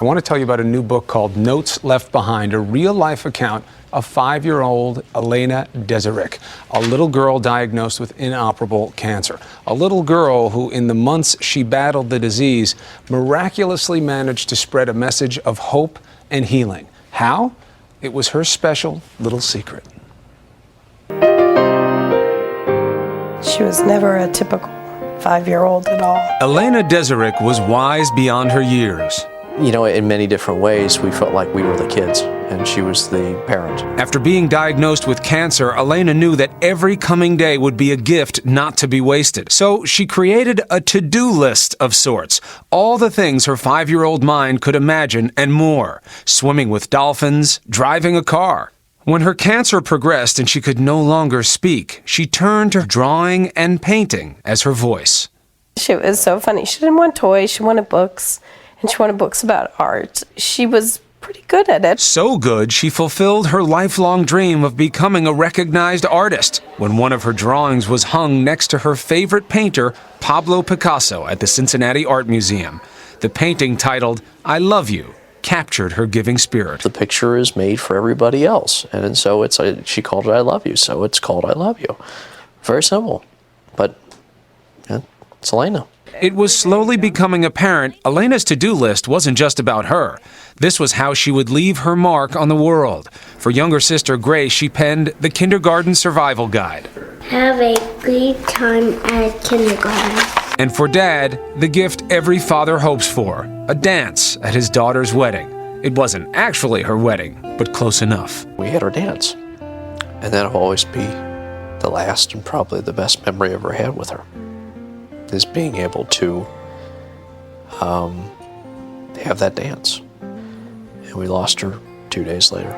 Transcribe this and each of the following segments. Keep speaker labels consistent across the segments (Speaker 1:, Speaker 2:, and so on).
Speaker 1: I want to tell you about a new book called Notes Left Behind, a real-life account of 5-year-old Elena Desirek, a little girl diagnosed with inoperable cancer. A little girl who, in the months she battled the disease, miraculously managed to spread a message of hope and healing. How? It was her special little secret.
Speaker 2: She was never a typical 5-year-old at all.
Speaker 1: Elena Desirek was wise beyond her years.
Speaker 3: You know, in many different ways, we felt like we were the kids, and she was the parent.
Speaker 1: After being diagnosed with cancer, Elena knew that every coming day would be a gift not to be wasted. So she created a to-do list of sorts, all the things her 5-year-old mind could imagine and more. Swimming with dolphins, driving a car. When her cancer progressed and she could no longer speak, she turned to drawing and painting as her voice.
Speaker 2: She was so funny. She didn't want toys, she wanted books. And she wanted books about art. She was pretty good at it.
Speaker 1: So good, she fulfilled her lifelong dream of becoming a recognized artist when one of her drawings was hung next to her favorite painter, Pablo Picasso, at the Cincinnati Art Museum. The painting, titled "I Love You," captured her giving spirit.
Speaker 3: The picture is made for everybody else, and so she called it "I Love You," so it's called "I Love You." Very simple, but yeah, it's Elena.
Speaker 1: It was slowly becoming apparent Elena's to-do list wasn't just about her. This was how she would leave her mark on the world. For younger sister Grace, she penned the Kindergarten Survival Guide.
Speaker 4: Have a great time at kindergarten.
Speaker 1: And for Dad, the gift every father hopes for, a dance at his daughter's wedding. It wasn't actually her wedding, but close enough.
Speaker 3: We had our dance, and that'll always be the last and probably the best memory I ever had with her. Is being able to have that dance. And we lost her 2 days later.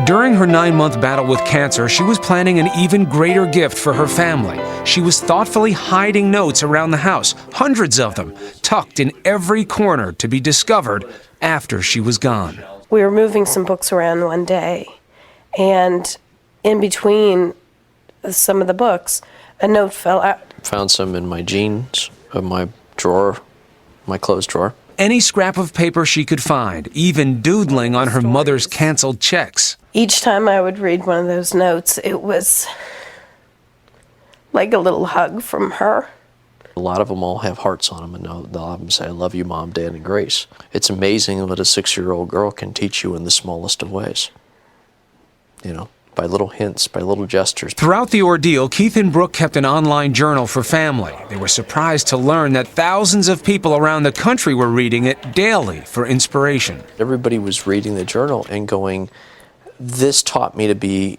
Speaker 1: During her 9-month battle with cancer, she was planning an even greater gift for her family. She was thoughtfully hiding notes around the house, hundreds of them, tucked in every corner to be discovered after she was gone.
Speaker 2: We were moving some books around one day, and in between some of the books, a note fell out.
Speaker 3: Found some in my jeans, in my drawer, my clothes drawer.
Speaker 1: Any scrap of paper she could find, even doodling on her mother's canceled checks.
Speaker 2: Each time I would read one of those notes, it was like a little hug from her.
Speaker 3: A lot of them all have hearts on them, and they'll have them say, "I love you, Mom, Dad, and Grace." It's amazing what a 6-year-old girl can teach you in the smallest of ways. You know, by little hints, by little gestures.
Speaker 1: Throughout the ordeal, Keith and Brooke kept an online journal for family. They were surprised to learn that thousands of people around the country were reading it daily for inspiration.
Speaker 3: Everybody was reading the journal and going, "This taught me to be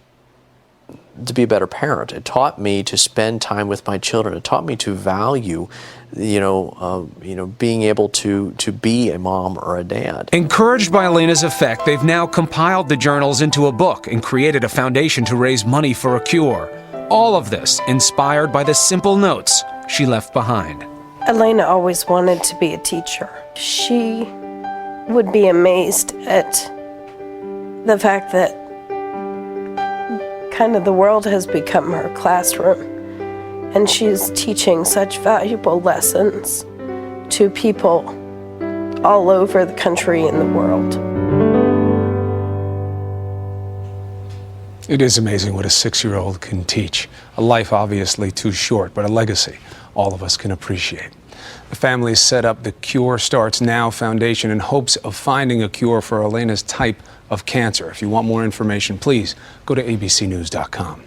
Speaker 3: a better parent. It taught me to spend time with my children. It taught me to value, being able to be a mom or a dad."
Speaker 1: Encouraged by Elena's effect, they've now compiled the journals into a book and created a foundation to raise money for a cure. All of this inspired by the simple notes she left behind.
Speaker 2: Elena always wanted to be a teacher. She would be amazed at the fact that kind of the world has become her classroom, and she's teaching such valuable lessons to people all over the country and the world.
Speaker 1: It is amazing what a 6-year-old can teach. A life obviously too short, but a legacy all of us can appreciate. The family set up the Cure Starts Now Foundation in hopes of finding a cure for Elena's type of cancer. If you want more information, please go to abcnews.com.